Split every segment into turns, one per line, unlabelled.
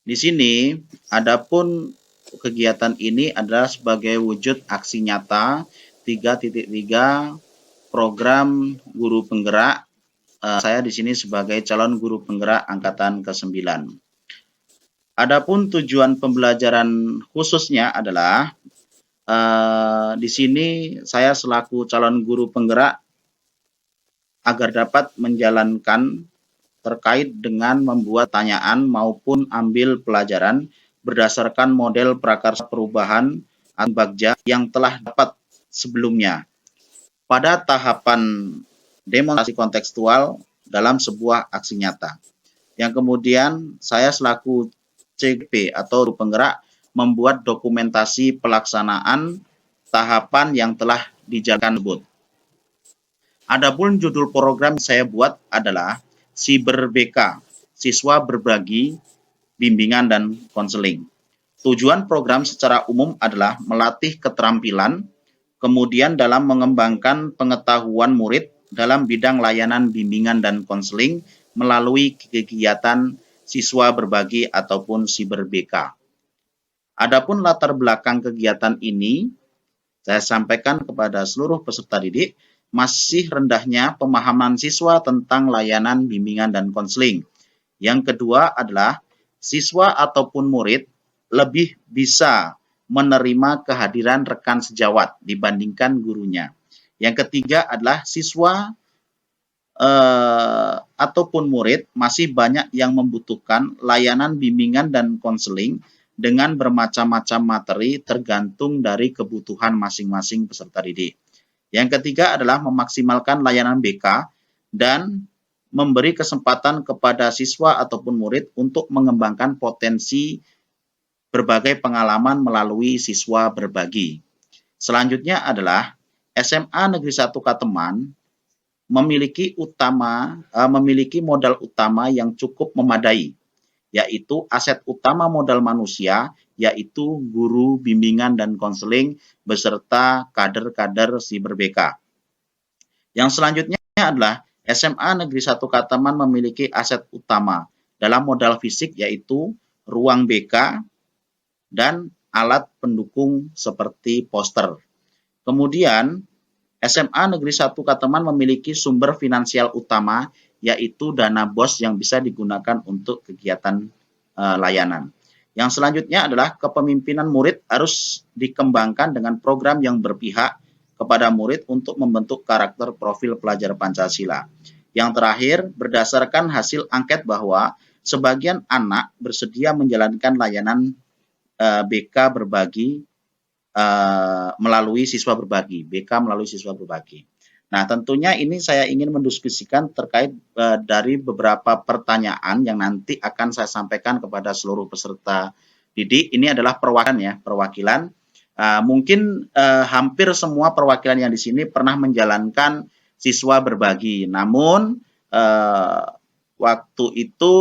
Di sini, adapun kegiatan ini adalah sebagai wujud aksi nyata 3.3 program guru penggerak. Saya di sini sebagai calon guru penggerak angkatan ke-9. Adapun tujuan pembelajaran khususnya adalah di sini saya selaku calon guru penggerak agar dapat menjalankan terkait dengan membuat tanyaan maupun ambil pelajaran berdasarkan model prakarsa perubahan Bagja yang telah dapat sebelumnya pada tahapan demonstrasi kontekstual dalam sebuah aksi nyata. Yang kemudian saya selaku CGP atau guru penggerak membuat dokumentasi pelaksanaan tahapan yang telah dijalankan tersebut. Adapun judul program saya buat adalah Siber BK, Siswa Berbagi, Bimbingan dan Konseling. Tujuan program secara umum adalah melatih keterampilan, kemudian dalam mengembangkan pengetahuan murid dalam bidang layanan bimbingan dan konseling melalui kegiatan siswa berbagi ataupun Siber BK. Adapun latar belakang kegiatan ini, saya sampaikan kepada seluruh peserta didik, masih rendahnya pemahaman siswa tentang layanan bimbingan dan konseling. Yang kedua adalah siswa ataupun murid lebih bisa menerima kehadiran rekan sejawat dibandingkan gurunya. Yang ketiga adalah siswa ataupun murid masih banyak yang membutuhkan layanan bimbingan dan konseling dengan bermacam-macam materi tergantung dari kebutuhan masing-masing peserta didik. Yang ketiga adalah memaksimalkan layanan BK dan memberi kesempatan kepada siswa ataupun murid untuk mengembangkan potensi berbagai pengalaman melalui siswa berbagi. Selanjutnya adalah SMA Negeri 1 Kateman memiliki modal utama yang cukup memadai, yaitu aset utama modal manusia, yaitu guru bimbingan dan konseling beserta kader-kader Siber BK. Yang selanjutnya adalah SMA Negeri 1 Kateman memiliki aset utama dalam modal fisik, yaitu ruang BK dan alat pendukung seperti poster. Kemudian SMA Negeri 1 Kateman memiliki sumber finansial utama, yaitu dana BOS yang bisa digunakan untuk kegiatan layanan. Yang selanjutnya adalah kepemimpinan murid harus dikembangkan dengan program yang berpihak kepada murid untuk membentuk karakter profil pelajar Pancasila. Yang terakhir, berdasarkan hasil angket bahwa sebagian anak bersedia menjalankan layanan BK berbagi melalui siswa berbagi, BK melalui siswa berbagi. Nah, tentunya ini saya ingin mendiskusikan terkait dari beberapa pertanyaan yang nanti akan saya sampaikan kepada seluruh peserta didik. Ini adalah perwakilan. Mungkin hampir semua perwakilan yang di sini pernah menjalankan siswa berbagi. Namun waktu itu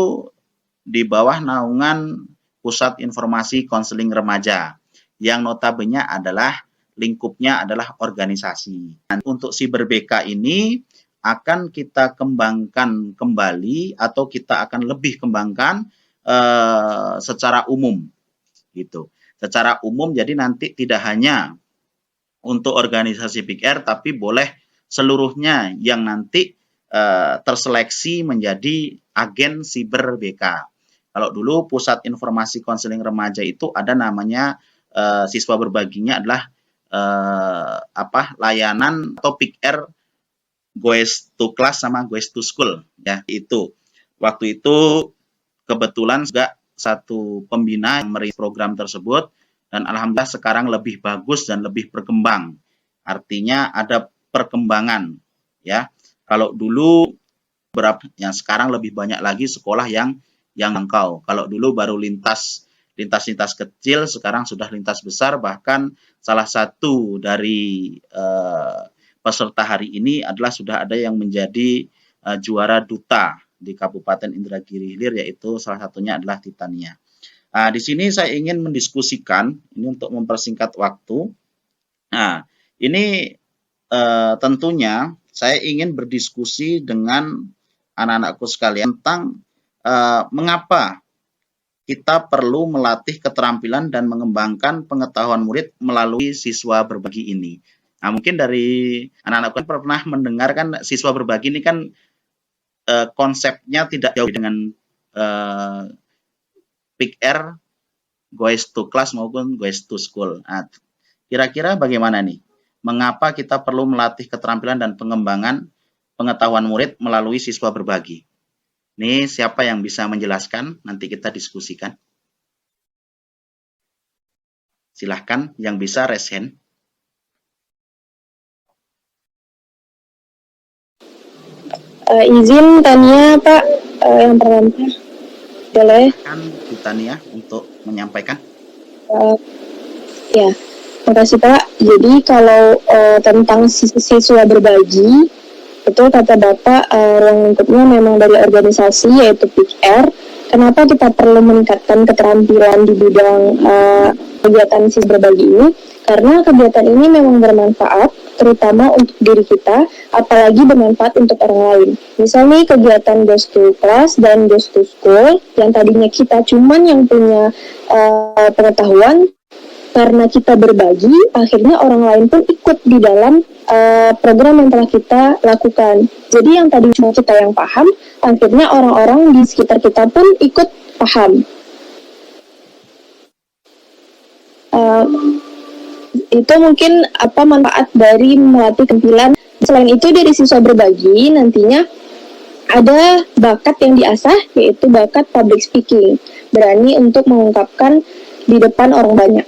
di bawah naungan Pusat Informasi Konseling Remaja, yang notabene adalah lingkupnya adalah organisasi. Dan untuk Siber BK ini akan kita kembangkan kembali atau kita akan lebih kembangkan secara umum, gitu. Secara umum, jadi nanti tidak hanya untuk organisasi Big Air, tapi boleh seluruhnya yang nanti terseleksi menjadi agen Siber BK. Kalau dulu Pusat Informasi Konseling Remaja itu ada namanya siswa berbaginya adalah layanan atau Big Air Goes to Class sama Goes to School, ya. Itu waktu itu kebetulan juga satu pembina yang merilis program tersebut, dan alhamdulillah sekarang lebih bagus dan lebih berkembang. Artinya ada perkembangan, ya. Kalau dulu yang sekarang lebih banyak lagi sekolah yang jangkau. Kalau dulu baru lintas kecil, sekarang sudah lintas besar. Bahkan salah satu dari peserta hari ini adalah sudah ada yang menjadi juara duta di Kabupaten Indragiri Hilir, yaitu salah satunya adalah Titania. Di sini saya ingin mendiskusikan ini untuk mempersingkat waktu. Nah, ini tentunya saya ingin berdiskusi dengan anak-anakku sekalian tentang mengapa kita perlu melatih keterampilan dan mengembangkan pengetahuan murid melalui siswa berbagi ini. Nah, mungkin dari anak-anakku kan pernah mendengarkan siswa berbagi ini kan konsepnya tidak jauh dengan PIKR, Goes to Class maupun Goes to School. Nah, kira-kira bagaimana nih? Mengapa kita perlu melatih keterampilan dan pengembangan pengetahuan murid melalui siswa berbagi? Ini siapa yang bisa menjelaskan? Nanti kita diskusikan. Silahkan yang bisa raise hand.
Izin Tania, Pak, yang pertama. Boleh?
Kan Bu Tania untuk menyampaikan.
Ya, makasih Pak. Jadi kalau tentang siswa berbagi, itu kata Bapak, ruang lingkupnya memang dari organisasi yaitu PIKR. Kenapa kita perlu meningkatkan keterampilan di bidang kegiatan siswa berbagi ini? Karena kegiatan ini memang bermanfaat, terutama untuk diri kita, apalagi bermanfaat untuk orang lain. Misalnya kegiatan Goes to Class dan Goes to School, yang tadinya kita cuman yang punya pengetahuan, karena kita berbagi, akhirnya orang lain pun ikut di dalam program yang telah kita lakukan. Jadi yang tadi cuma kita yang paham, akhirnya orang-orang di sekitar kita pun ikut paham. Itu mungkin manfaat dari melatih keterampilan. Selain itu dari siswa berbagi nantinya ada bakat yang diasah, yaitu bakat public speaking, berani untuk mengungkapkan di depan orang banyak.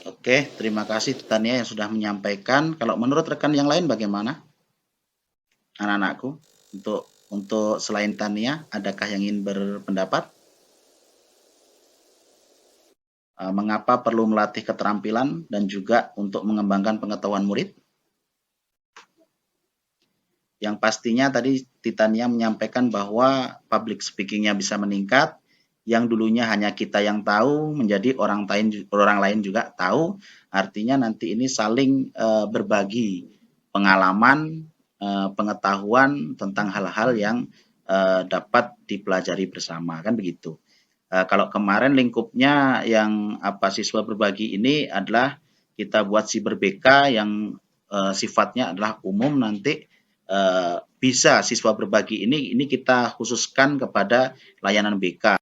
Oke, terima kasih Tania yang sudah menyampaikan. Kalau menurut rekan yang lain bagaimana? Anak-anakku, untuk selain Tania, adakah yang ingin berpendapat? Mengapa perlu melatih keterampilan dan juga untuk mengembangkan pengetahuan murid? Yang pastinya tadi Titania menyampaikan bahwa public speaking-nya bisa meningkat, yang dulunya hanya kita yang tahu menjadi orang lain juga tahu, artinya nanti ini saling berbagi pengalaman, pengetahuan tentang hal-hal yang dapat dipelajari bersama, kan begitu. Kalau kemarin lingkupnya yang siswa berbagi ini adalah kita buat Siber BK yang sifatnya adalah umum, nanti bisa siswa berbagi ini kita khususkan kepada layanan BK.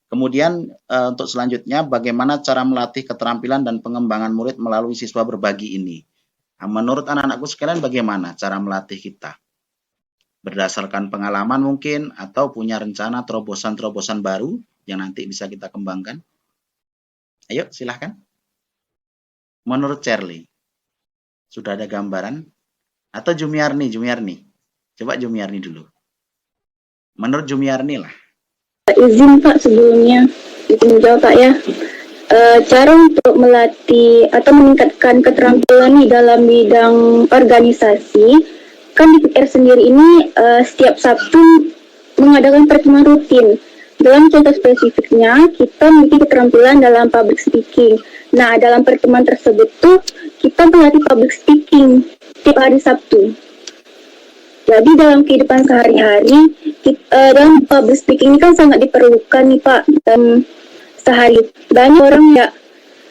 Kemudian untuk selanjutnya bagaimana cara melatih keterampilan dan pengembangan murid melalui siswa berbagi ini. Nah, menurut anak-anakku sekalian bagaimana cara melatih kita? Berdasarkan pengalaman mungkin atau punya rencana terobosan-terobosan baru yang nanti bisa kita kembangkan? Ayo silahkan. Menurut Charlie, sudah ada gambaran? Atau Jumiarni? Coba Jumiarni dulu. Menurut Jumiarni lah.
Izin Pak sebelumnya, izin jawab Pak ya. Cara untuk melatih atau meningkatkan keterampilan di dalam bidang organisasi, kan di PR sendiri ini setiap Sabtu mengadakan pertemuan rutin. Dalam contoh spesifiknya, kita memiliki keterampilan dalam public speaking. Nah, dalam pertemuan tersebut tuh kita melatih public speaking setiap hari Sabtu. Jadi dalam kehidupan sehari-hari, dalam public speaking ini kan sangat diperlukan nih Pak. Sehari banyak orang ya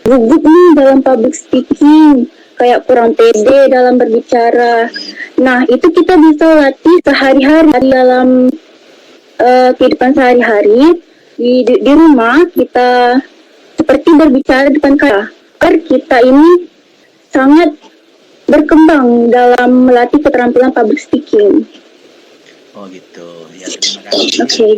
gugup nih dalam public speaking, kayak kurang pede dalam berbicara. Nah, itu kita bisa latih sehari-hari dalam kehidupan sehari-hari di rumah. Kita seperti berbicara di depan kamera. Kita ini sangat berkembang dalam melatih keterampilan public speaking.
Oh gitu, ya terima kasih.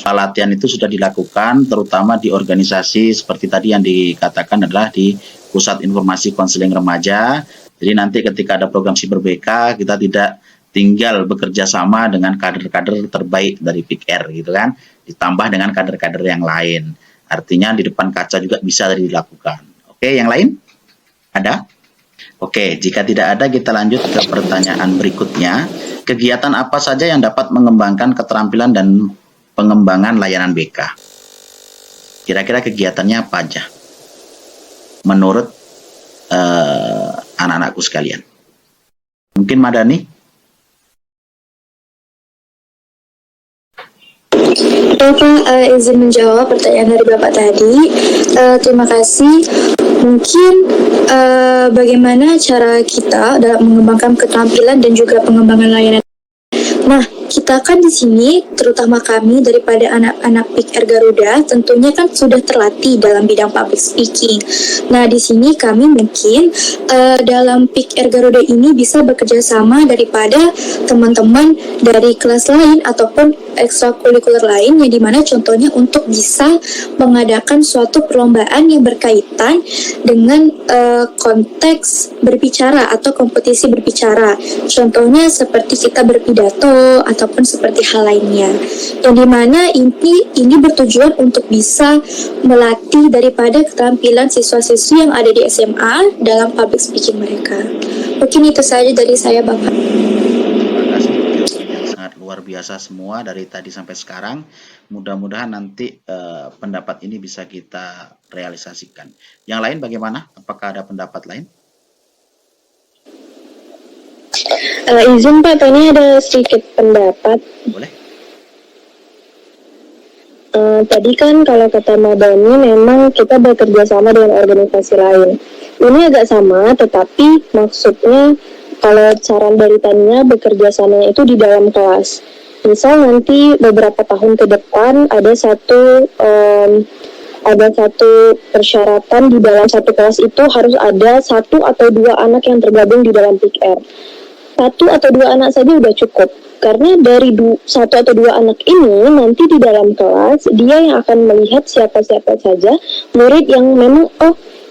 Latihan itu sudah dilakukan terutama di organisasi seperti tadi yang dikatakan adalah di Pusat Informasi Konseling Remaja. Jadi nanti ketika ada program Siber BK, kita tidak tinggal bekerja sama dengan kader-kader terbaik dari PIKR gitu kan, ditambah dengan kader-kader yang lain. Artinya di depan kaca juga bisa dilakukan. Oke, yang lain? Ada? Oke, jika tidak ada kita lanjut ke pertanyaan berikutnya. Kegiatan apa saja yang dapat mengembangkan keterampilan dan pengembangan layanan BK? Kira-kira kegiatannya apa aja? Menurut anak-anakku sekalian. Mungkin Madani?
Bapak izin menjawab pertanyaan dari Bapak tadi. Terima kasih. Mungkin bagaimana cara kita dalam mengembangkan keterampilan dan juga pengembangan layanan. Nah, kita kan di sini, terutama kami daripada anak-anak PIK Garuda, tentunya kan sudah terlatih dalam bidang public speaking. Nah, di sini kami mungkin dalam PIK Garuda ini bisa bekerja sama daripada teman-teman dari kelas lain ataupun ekstrakurikuler lain, yang dimana contohnya untuk bisa mengadakan suatu perlombaan yang berkaitan dengan konteks berbicara atau kompetisi berbicara. Contohnya seperti kita berpidato ataupun seperti hal lainnya. Yang dimana ini bertujuan untuk bisa melatih daripada keterampilan siswa-siswi yang ada di SMA dalam public speaking mereka. Mungkin itu saja dari saya, Bapak.
Terima kasih jawabannya sangat luar biasa semua dari tadi sampai sekarang. Mudah-mudahan nanti pendapat ini bisa kita realisasikan. Yang lain bagaimana? Apakah ada pendapat lain?
Izin Pak, tadi ada sedikit pendapat.
Boleh?
Tadi kan kalau kata Madani memang kita bekerja sama dengan organisasi lain. Ini agak sama, tetapi maksudnya kalau saran dari Tania bekerja samanya itu di dalam kelas. Misal nanti beberapa tahun ke depan ada satu persyaratan di dalam satu kelas itu harus ada 1 atau 2 anak yang tergabung di dalam PIKR. 1 atau 2 anak saja udah cukup, karena dari 1 atau 2 anak ini nanti di dalam kelas dia yang akan melihat siapa-siapa saja murid yang memang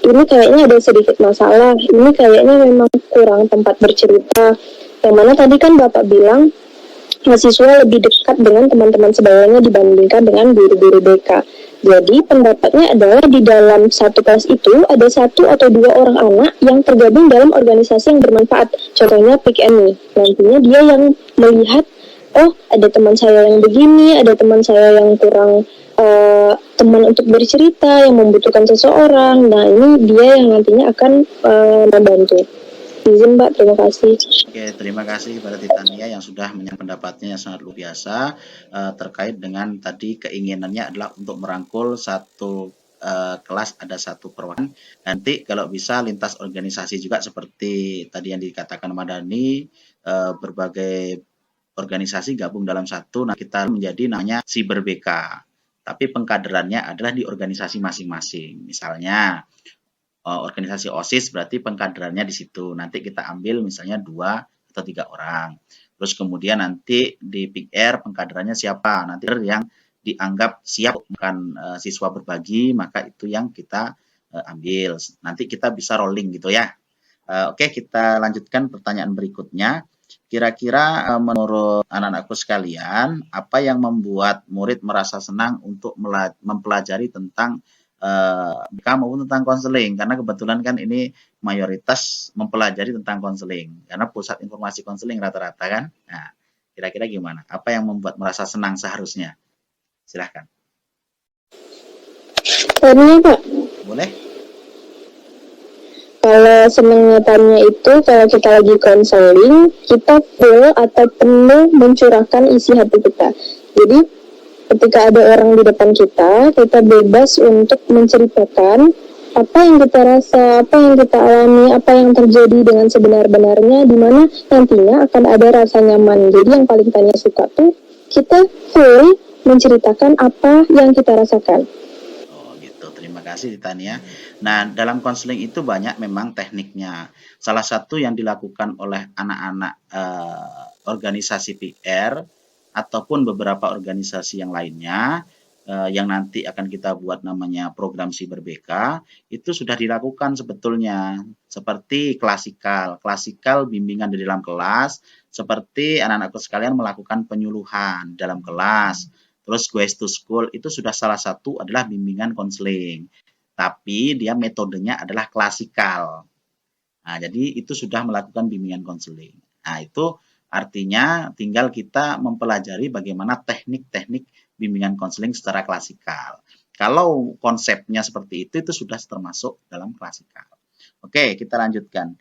ini kayaknya ada sedikit masalah, ini kayaknya memang kurang tempat bercerita. Yang mana tadi kan Bapak bilang mahasiswa lebih dekat dengan teman-teman sebayanya dibandingkan dengan guru-guru BK. Jadi pendapatnya adalah di dalam satu kelas itu ada 1 atau 2 orang anak yang tergabung dalam organisasi yang bermanfaat. Contohnya PIKN nih. Nantinya dia yang melihat, ada teman saya yang begini, ada teman saya yang kurang teman untuk bercerita, yang membutuhkan seseorang. Nah, ini dia yang nantinya akan membantu. Izin Mbak, terima kasih.
Oke, terima kasih kepada Titania yang sudah menyampaikan pendapatnya yang sangat luar biasa terkait dengan tadi keinginannya adalah untuk merangkul satu kelas ada 1 perwakilan. Nanti kalau bisa lintas organisasi juga seperti tadi yang dikatakan Madani, berbagai organisasi gabung dalam satu. Nah, kita menjadi namanya Siber BK. Tapi pengkaderannya adalah di organisasi masing-masing. Misalnya organisasi OSIS berarti pengkaderannya di situ. Nanti kita ambil misalnya 2 atau 3 orang. Terus kemudian nanti di PIKR pengkaderannya siapa? Nanti yang dianggap siap bukan siswa berbagi, maka itu yang kita ambil. Nanti kita bisa rolling gitu ya. Oke, kita lanjutkan pertanyaan berikutnya. Kira-kira menurut anak-anakku sekalian, apa yang membuat murid merasa senang untuk mempelajari tentang maupun tentang konseling, karena kebetulan kan ini mayoritas mempelajari tentang konseling karena pusat informasi konseling rata-rata kan. Nah, kira-kira gimana? Apa yang membuat merasa senang seharusnya? Silahkan.
Tanya Pak,
Boleh?
kalau senangnya Tanya itu kalau kita lagi konseling, kita full atau penuh mencurahkan isi hati kita. Jadi ketika ada orang di depan kita bebas untuk menceritakan apa yang kita rasa, apa yang kita alami, apa yang terjadi dengan sebenar-benarnya, di mana nantinya akan ada rasa nyaman. Jadi yang paling Tanya suka tuh kita full menceritakan apa yang kita rasakan.
Oh gitu, terima kasih Tania. Nah, dalam konseling itu banyak memang tekniknya. Salah satu yang dilakukan oleh anak-anak organisasi PR ataupun beberapa organisasi yang lainnya yang nanti akan kita buat namanya program Siber BK, itu sudah dilakukan sebetulnya seperti klasikal bimbingan di dalam kelas, seperti anak-anakku sekalian melakukan penyuluhan dalam kelas. Terus Quest to School itu sudah salah satu adalah bimbingan konseling, tapi dia metodenya adalah klasikal. Nah, jadi itu sudah melakukan bimbingan konseling. Nah, itu artinya tinggal kita mempelajari bagaimana teknik-teknik bimbingan konseling secara klasikal. Kalau konsepnya seperti itu sudah termasuk dalam klasikal. Oke, kita lanjutkan.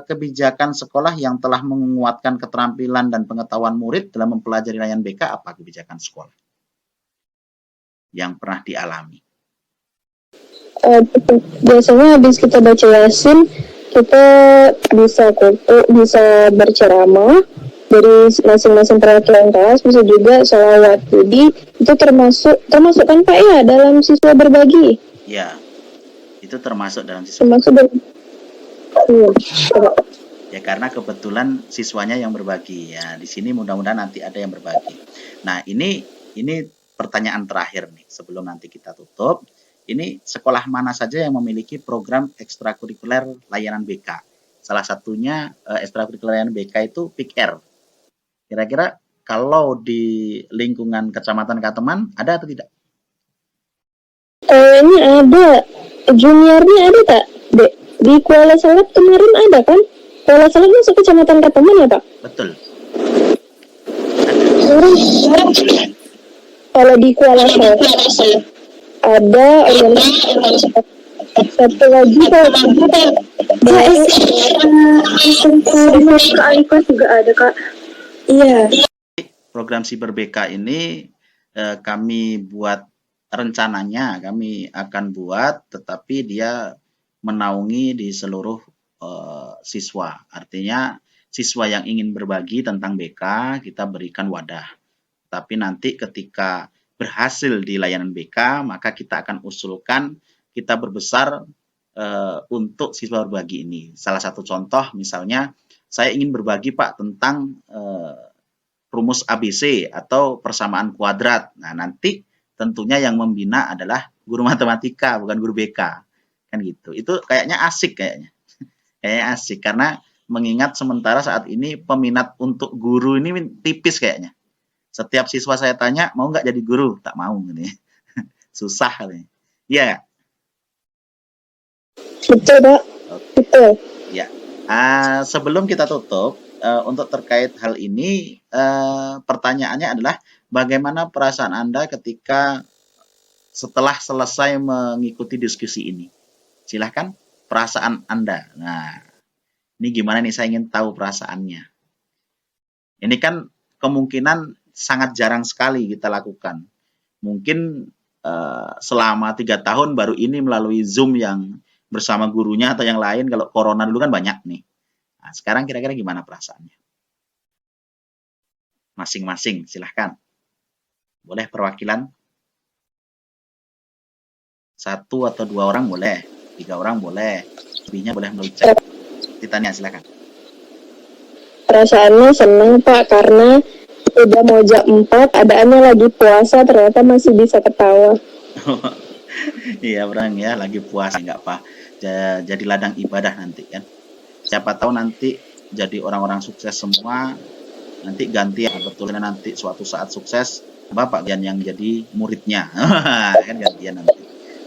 kebijakan sekolah yang telah menguatkan keterampilan dan pengetahuan murid dalam mempelajari layanan BK? Apa kebijakan sekolah yang pernah dialami?
Biasanya habis kita baca Yasin, kita bisa bisa berceramah dari masing-masing perwakilan kelas, bisa juga sholawat. Jadi itu termasuk kan Pak ya dalam siswa berbagi.
Ya, itu termasuk dalam siswa.
Termasuk dalam. Iya.
Ya karena kebetulan siswanya yang berbagi ya. Di sini mudah-mudahan nanti ada yang berbagi. Nah ini pertanyaan terakhir nih sebelum nanti kita tutup. Ini sekolah mana saja yang memiliki program ekstrakurikuler layanan BK? Salah satunya ekstrakurikuler layanan BK itu PIKR. Kira-kira kalau di lingkungan Kecamatan Kateman ada atau tidak?
Ini ada juniornya ada tak? Di Kuala Salap kemarin ada kan? Kuala Salap masuk Kecamatan Kateman ya Pak?
Betul.
Kalau di Kuala Salap ada organisasi satu lagi Kak Alikos juga ada Kak. Iya.
Program Siber BK ini kami buat rencananya kami akan buat, tetapi dia menaungi di seluruh siswa. Artinya siswa yang ingin berbagi tentang BK kita berikan wadah. Tapi nanti ketika berhasil di layanan BK, maka kita akan usulkan kita berbesar untuk siswa berbagi ini. Salah satu contoh misalnya, saya ingin berbagi Pak tentang rumus ABC atau persamaan kuadrat. Nah nanti tentunya yang membina adalah guru matematika, bukan guru BK. Kan gitu. Itu kayaknya asik kayaknya. Kayaknya asik karena mengingat sementara saat ini peminat untuk guru ini tipis kayaknya. Setiap siswa saya tanya, mau nggak jadi guru? Tak mau. Gitu. Susah. Iya.
Betul, Pak. Betul.
Ya. Sebelum kita tutup, untuk terkait hal ini, pertanyaannya adalah bagaimana perasaan Anda ketika setelah selesai mengikuti diskusi ini? Silahkan perasaan Anda. Nah, ini gimana nih? Saya ingin tahu perasaannya. Ini kan kemungkinan sangat jarang sekali kita lakukan. Mungkin selama 3 tahun baru ini melalui Zoom yang bersama gurunya atau yang lain. Kalau corona dulu kan banyak nih. Nah, sekarang kira-kira gimana perasaannya? Masing-masing, silahkan. Boleh perwakilan? 1 atau 2 orang boleh. 3 orang boleh. Lebihnya boleh melalui chat. Ditanya, silahkan.
Perasaannya senang Pak karena udah mau jam 4, adaannya lagi puasa, ternyata masih bisa ketawa.
Iya, Brang ya, lagi puasa nggak apa. Jadi ladang ibadah nanti kan. Siapa tahu nanti jadi orang-orang sukses semua. Nanti ganti ya, betulnya nanti suatu saat sukses Bapak yang jadi muridnya. Kan gantian nanti.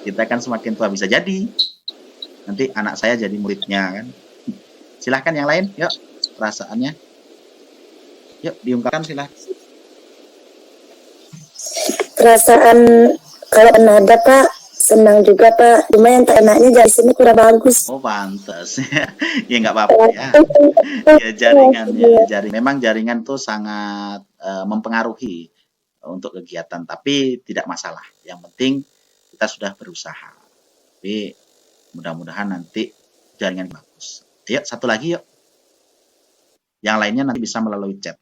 Kita kan semakin tua bisa jadi. Nanti anak saya jadi muridnya kan. Silahkan yang lain, yuk perasaannya. Yuk diungkapkan silahkan.
Perasaan kalau nada Pak, senang juga Pak. Cuma yang enaknya dari sini kurang bagus.
Oh pantas. Ya nggak apa-apa ya. Ya jaringannya, memang jaringan tuh sangat mempengaruhi untuk kegiatan, tapi tidak masalah. Yang penting kita sudah berusaha. Tapi mudah-mudahan nanti jaringan bagus. Ayo satu lagi yuk. Yang lainnya nanti bisa melalui chat.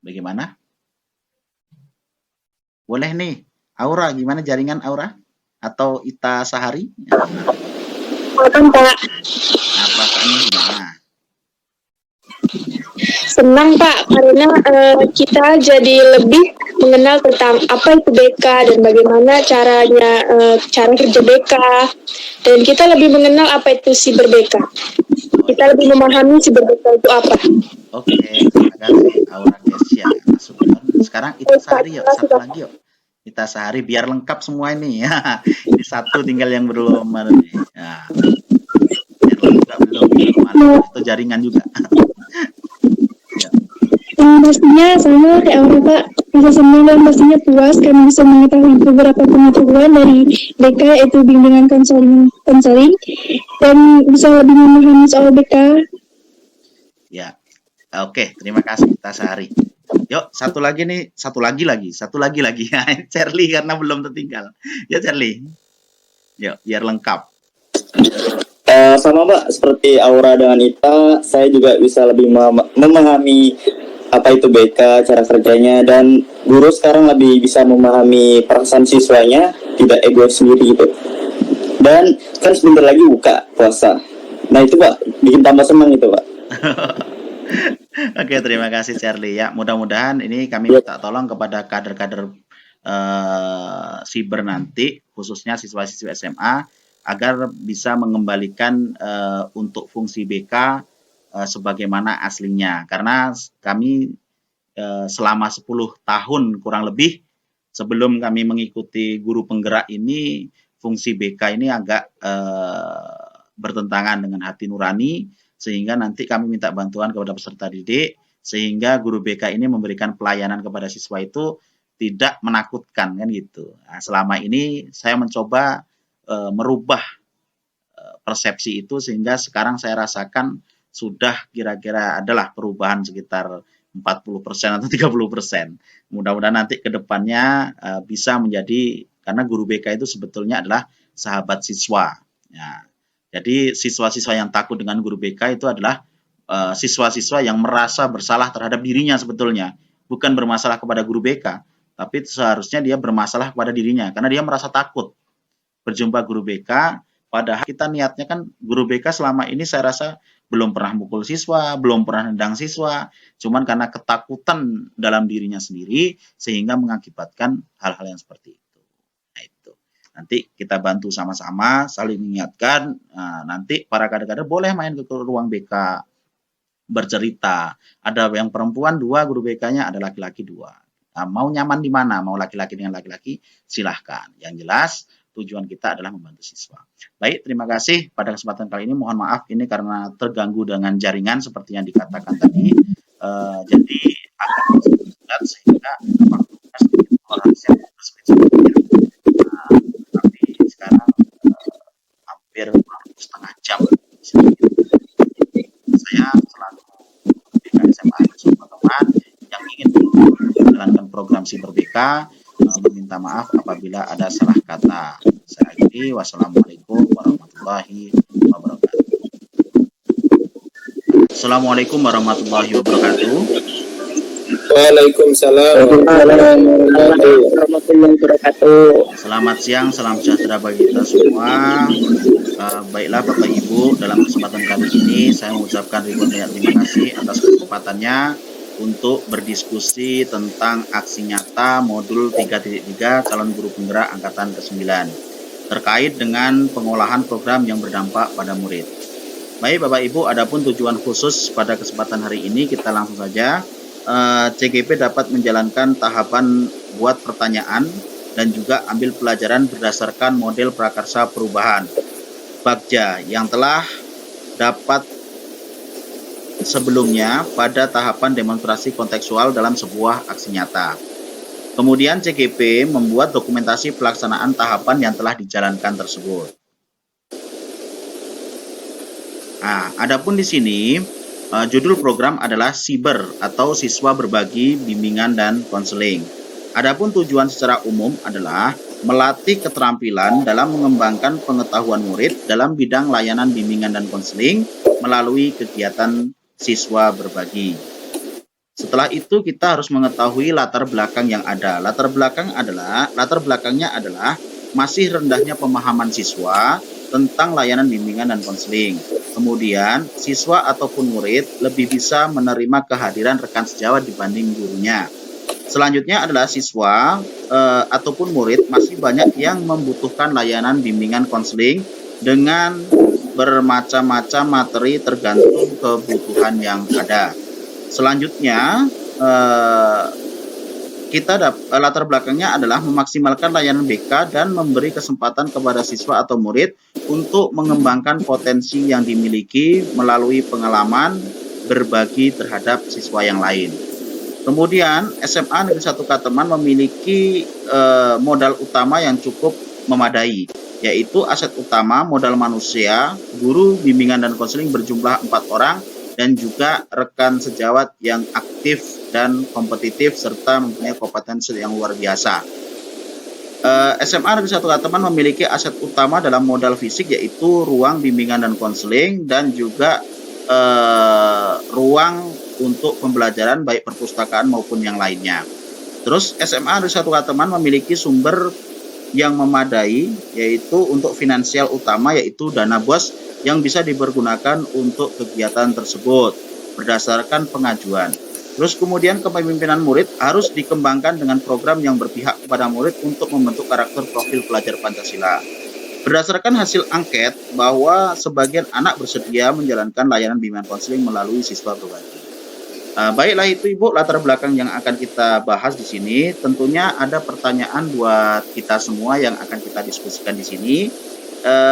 Bagaimana? Boleh nih. Aura, gimana jaringan Aura? Atau Ita Sahari?
Kan Pak.
Nah, perasaannya gimana?
Senang Pak karena kita jadi lebih mengenal tentang apa itu BK dan bagaimana caranya cara kerja BK, dan kita lebih mengenal apa itu Siber BK. Kita lebih memahami Siber BK itu apa.
Oke, terima kasih Aura Kesia. Sekarang Ita Sahari yuk, satu lagi yuk. Ita Sahari biar lengkap semua ini ya. Ini satu tinggal yang belum ya. Biar belum itu jaringan juga.
Pastinya sama kayak orang Pak,
bisa senang dan pastinya puas karena bisa mengetahui beberapa pengetahuan dari BK, yaitu bimbingan konseling dan bisa lebih memahami soal BK.
Ya, oke, terima kasih Tasari. Yuk, satu lagi ya, Charlie karena belum tertinggal. Ya Charlie, yuk biar lengkap.
Sama Mbak, seperti Aura dengan Ita, saya juga bisa lebih memahami apa itu BK, cara kerjanya, dan guru sekarang lebih bisa memahami perasaan siswanya, tidak egois sendiri gitu. Dan kan sebentar lagi buka puasa. Nah itu Pak, bikin tambah senang itu Pak.
Oke, terima kasih Charlie ya. Mudah-mudahan ini kami minta tolong kepada kader-kader siber nanti, khususnya siswa-siswi SMA, agar bisa mengembalikan untuk fungsi BK sebagaimana aslinya. Karena kami selama 10 tahun kurang lebih sebelum kami mengikuti guru penggerak ini, fungsi BK ini agak bertentangan dengan hati nurani, sehingga nanti kami minta bantuan kepada peserta didik, sehingga guru BK ini memberikan pelayanan kepada siswa itu tidak menakutkan kan gitu. Nah, selama ini saya mencoba merubah persepsi itu, sehingga sekarang saya rasakan sudah kira-kira adalah perubahan sekitar 40% atau 30%. Mudah-mudahan nanti ke depannya bisa menjadi, karena guru BK itu sebetulnya adalah sahabat siswa. Ya. Jadi siswa-siswa yang takut dengan guru BK itu adalah siswa-siswa yang merasa bersalah terhadap dirinya sebetulnya. Bukan bermasalah kepada guru BK, tapi seharusnya dia bermasalah kepada dirinya, karena dia merasa takut berjumpa guru BK, padahal kita niatnya kan guru BK selama ini saya rasa belum pernah mukul siswa, belum pernah nendang siswa, cuman karena ketakutan dalam dirinya sendiri sehingga mengakibatkan hal-hal yang seperti itu. Nah itu, nanti kita bantu sama-sama saling mengingatkan. Nah, nanti para kader-kader boleh main ke ruang BK bercerita. Ada yang perempuan 2, guru BK-nya ada laki-laki 2. Nah, mau nyaman di mana? Mau laki-laki dengan laki-laki? Silahkan. Yang jelas tujuan kita adalah membantu siswa. Baik, terima kasih. Pada kesempatan kali ini mohon maaf ini karena terganggu dengan jaringan seperti yang dikatakan tadi. Jadi agak berat sehingga waktunya sedikit harusnya tapi sekarang hampir setengah jam. Saya selaku BK SMA bersama teman yang ingin menjalankan program Siber BK meminta maaf apabila ada salah kata. Saya akhiri. Wassalamualaikum warahmatullahi wabarakatuh. Assalamualaikum warahmatullahi wabarakatuh.
Waalaikumsalam warahmatullahi wabarakatuh.
Selamat siang, salam sejahtera bagi kita semua. Baiklah Bapak Ibu, dalam kesempatan kali ini saya mengucapkan ribuan terima kasih atas kesempatannya untuk berdiskusi tentang aksi nyata modul 3.3 calon guru penggerak angkatan ke-9 terkait dengan pengolahan program yang berdampak pada murid. Baik Bapak Ibu, adapun tujuan khusus pada kesempatan hari ini kita langsung saja. CGP dapat menjalankan tahapan buat pertanyaan dan juga ambil pelajaran berdasarkan model prakarsa perubahan Bagja yang telah dapat sebelumnya pada tahapan demonstrasi kontekstual dalam sebuah aksi nyata. Kemudian CGP membuat dokumentasi pelaksanaan tahapan yang telah dijalankan tersebut. Nah, adapun di sini judul program adalah Siber atau Siswa Berbagi Bimbingan dan Konseling. Adapun tujuan secara umum adalah melatih keterampilan dalam mengembangkan pengetahuan murid dalam bidang layanan bimbingan dan konseling melalui kegiatan siswa berbagi. Setelah itu kita harus mengetahui latar belakang yang ada. Latar belakangnya adalah masih rendahnya pemahaman siswa tentang layanan bimbingan dan konseling. Kemudian siswa ataupun murid lebih bisa menerima kehadiran rekan sejawat dibanding gurunya. Selanjutnya adalah siswa ataupun murid masih banyak yang membutuhkan layanan bimbingan konseling dengan bermacam-macam materi tergantung kebutuhan yang ada. Selanjutnya latar belakangnya adalah memaksimalkan layanan BK dan memberi kesempatan kepada siswa atau murid untuk mengembangkan potensi yang dimiliki melalui pengalaman berbagi terhadap siswa yang lain. Kemudian SMA Negeri 1 Kateman memiliki modal utama yang cukup memadai, yaitu aset utama modal manusia, guru bimbingan dan konseling berjumlah 4 orang, dan juga rekan sejawat yang aktif dan kompetitif serta mempunyai kompetensi yang luar biasa. SMA Negeri 1 Kateman memiliki aset utama dalam modal fisik, yaitu ruang bimbingan dan konseling dan juga ruang untuk pembelajaran baik perpustakaan maupun yang lainnya. Terus SMA Negeri 1 Kateman memiliki sumber yang memadai, yaitu untuk finansial utama, yaitu dana BOS yang bisa dipergunakan untuk kegiatan tersebut berdasarkan pengajuan. Terus kemudian kepemimpinan murid harus dikembangkan dengan program yang berpihak kepada murid untuk membentuk karakter profil pelajar Pancasila. Berdasarkan hasil angket bahwa sebagian anak bersedia menjalankan layanan bimbingan konseling melalui siswa berbagi. Baiklah itu Ibu latar belakang yang akan kita bahas di sini. Tentunya ada pertanyaan buat kita semua yang akan kita diskusikan di sini.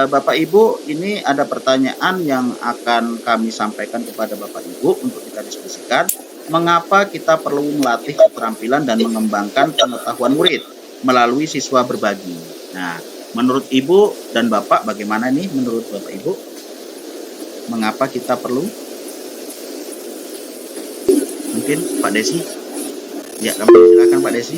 Bapak Ibu, ini ada pertanyaan yang akan kami sampaikan kepada Bapak Ibu untuk kita diskusikan. Mengapa kita perlu melatih keterampilan dan mengembangkan pengetahuan murid melalui siswa berbagi? Nah, menurut Ibu dan Bapak bagaimana nih menurut Bapak Ibu? Mengapa kita perlu? Mungkin Pak Desi? Ya, kami silakan Pak Desi.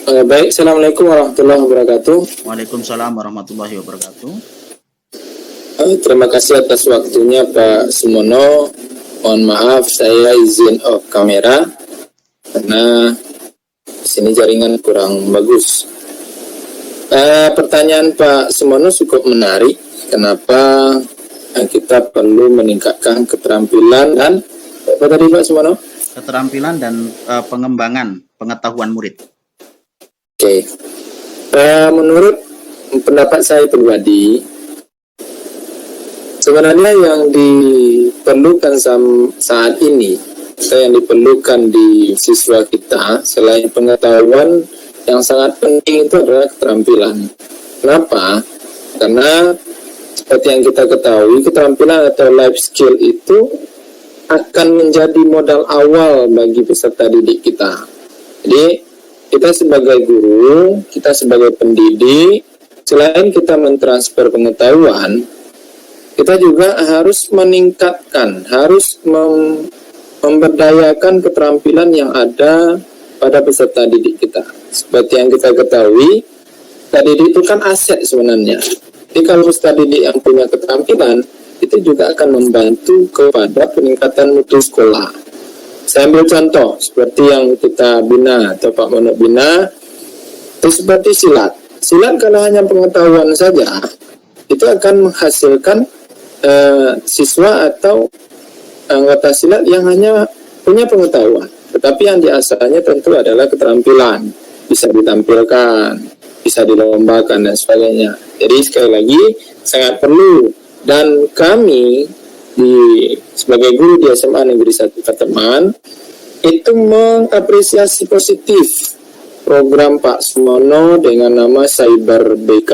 Baik, Assalamualaikum warahmatullahi wabarakatuh.
Waalaikumsalam warahmatullahi wabarakatuh.
Terima kasih atas waktunya Pak Sumono. Mohon maaf saya izin off kamera karena di sini jaringan kurang bagus. Pertanyaan Pak Sumono cukup menarik. Kenapa kita perlu meningkatkan keterampilan dan apa tadi Pak Sumono?
Keterampilan dan pengembangan pengetahuan murid.
Oke. Menurut pendapat saya pribadi, sebenarnya yang diperlukan saat ini, yang diperlukan di siswa kita, selain pengetahuan yang sangat penting itu adalah keterampilan. Kenapa? Karena seperti yang kita ketahui, keterampilan atau life skill itu akan menjadi modal awal bagi peserta didik kita. Jadi, kita sebagai guru, kita sebagai pendidik, selain kita mentransfer pengetahuan, kita juga harus meningkatkan, harus memberdayakan keterampilan yang ada pada peserta didik kita. Seperti yang kita ketahui, peserta didik itu kan aset sebenarnya. Jadi kalau peserta didik yang punya keterampilan, itu juga akan membantu kepada peningkatan mutu sekolah. Saya ambil contoh seperti yang kita bina atau Pak Mono bina, itu seperti silat. Silat kalau hanya pengetahuan saja, itu akan menghasilkan siswa atau anggota silat yang hanya punya pengetahuan. Tetapi yang diasahnya tentu adalah keterampilan, bisa ditampilkan, bisa dilombakan dan sebagainya. Jadi sekali lagi sangat perlu, dan kami sebagai guru di SMA Negeri 1 Kateman itu mengapresiasi positif program Pak Sumono dengan nama Cyber BK,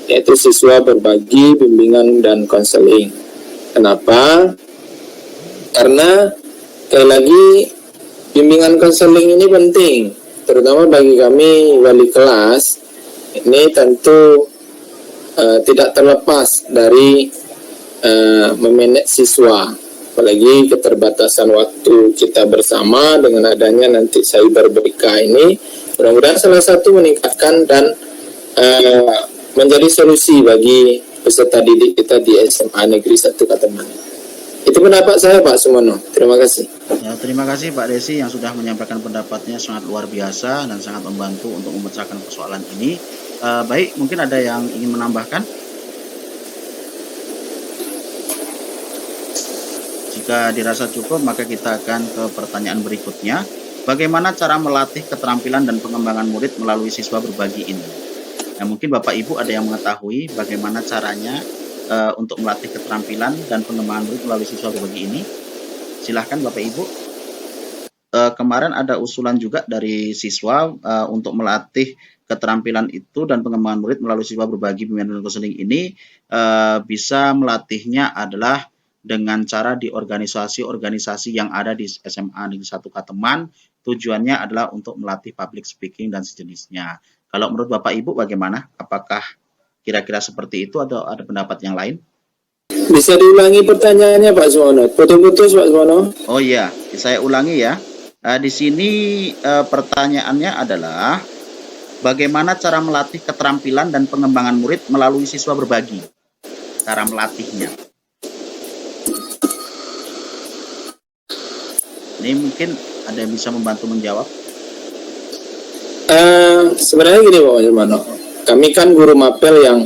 yaitu siswa berbagi bimbingan dan konseling. Kenapa? Karena sekali lagi bimbingan konseling ini penting, terutama bagi kami wali kelas. Ini tentu tidak terlepas dari memanage siswa, apalagi keterbatasan waktu kita bersama dengan adanya nanti Cyber BK ini. Mudah-mudahan salah satu meningkatkan dan menjadi solusi bagi peserta didik kita di SMA Negeri 1 Kateman. Itu pendapat saya Pak Sumono. Terima kasih.
Ya, terima kasih Pak Desi yang sudah menyampaikan pendapatnya sangat luar biasa dan sangat membantu untuk memecahkan persoalan ini. Baik, mungkin ada yang ingin menambahkan? Jika dirasa cukup, maka kita akan ke pertanyaan berikutnya. Bagaimana cara melatih keterampilan dan pengembangan murid melalui siswa berbagi ini? Nah, mungkin Bapak Ibu ada yang mengetahui bagaimana caranya untuk melatih keterampilan dan pengembangan murid melalui siswa berbagi ini. Silahkan Bapak Ibu. Kemarin ada usulan juga dari siswa untuk melatih keterampilan itu dan pengembangan murid melalui siswa berbagi bimbingan dan konseling ini bisa melatihnya adalah dengan cara di organisasi-organisasi yang ada di SMA Negeri 1 Kateman. Tujuannya adalah untuk melatih public speaking dan sejenisnya. Kalau menurut Bapak Ibu bagaimana? Apakah kira-kira seperti itu atau ada pendapat yang lain?
Bisa diulangi pertanyaannya Pak Sumono? Putus-putus Pak Sumono.
Oh iya, saya ulangi ya. Di sini pertanyaannya adalah bagaimana cara melatih keterampilan dan pengembangan murid melalui siswa berbagi? Cara melatihnya. Ini mungkin ada yang bisa membantu menjawab.
Sebenarnya gini Pak Sumono, kami kan guru mapel yang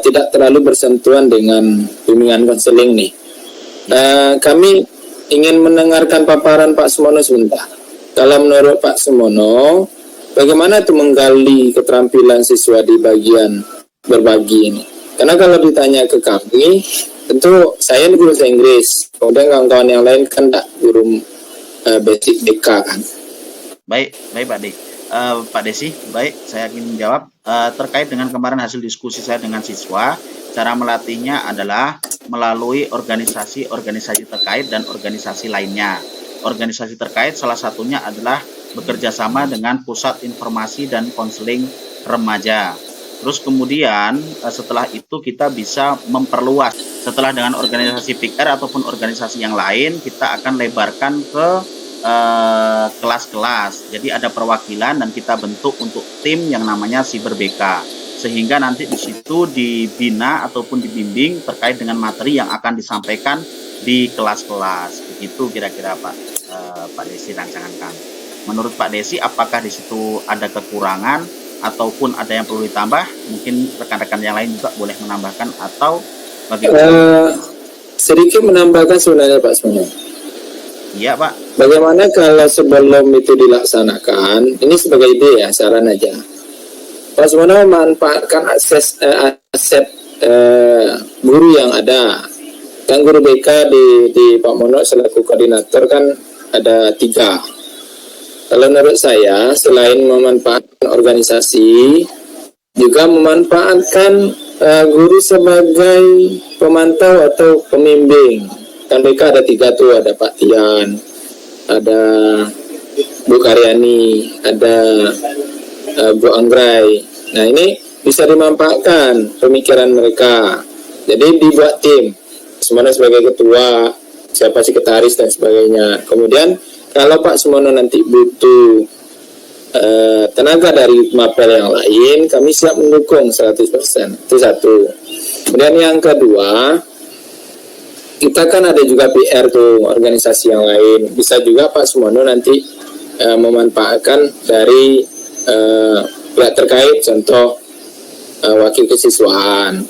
tidak terlalu bersentuhan dengan bimbingan konseling nih. Kami ingin mendengarkan paparan Pak Sumono sebentar. Kalau menurut Pak Sumono, bagaimana itu menggali keterampilan siswa di bagian berbagi ini? Karena kalau ditanya ke kami, tentu saya guru bahasa Inggris, kemudian kawan-kawan yang lain kan tak guru basic BK kan.
Baik Pak Desi, baik, saya ingin menjawab terkait dengan kemarin hasil diskusi saya dengan siswa. Cara melatihnya adalah melalui organisasi-organisasi terkait dan organisasi lainnya. Organisasi terkait salah satunya adalah bekerja sama dengan Pusat Informasi dan Konseling Remaja. Terus kemudian setelah itu kita bisa memperluas. Setelah dengan organisasi PIKR ataupun organisasi yang lain, kita akan lebarkan ke kelas-kelas. Jadi ada perwakilan dan kita bentuk untuk tim yang namanya Siber BK. Sehingga nanti di situ dibina ataupun dibimbing terkait dengan materi yang akan disampaikan di kelas-kelas. Begitu kira-kira Pak Desi rancangan kami. Menurut Pak Desi, apakah di situ ada kekurangan ataupun ada yang perlu ditambah? Mungkin rekan-rekan yang lain juga boleh menambahkan atau bagaimana?
Sedikit menambahkan sebenarnya Pak Sumono.
Iya Pak.
Bagaimana kalau sebelum itu dilaksanakan, ini sebagai ide ya, saran aja. Pak Sumono memanfaatkan aset guru yang ada. Kan guru BK di Pak Mono selaku koordinator kan ada 3. Kalau menurut saya, selain memanfaatkan organisasi, juga memanfaatkan guru sebagai pemantau atau pembimbing. Kan BK ada 3 tuh, ada Pak Tian, ada Bu Karyani, ada Bu Anggrai. Nah ini bisa dimanfaatkan pemikiran mereka. Jadi dibuat tim, semuanya sebagai ketua, siapa sekretaris dan sebagainya. Kemudian kalau Pak Sumono nanti butuh tenaga dari mapel yang lain, kami siap mendukung 100%. Itu satu. Kemudian yang kedua, kita kan ada juga PR tuh, organisasi yang lain. Bisa juga Pak Sumono nanti memanfaatkan dari pihak terkait, contoh wakil kesiswaan,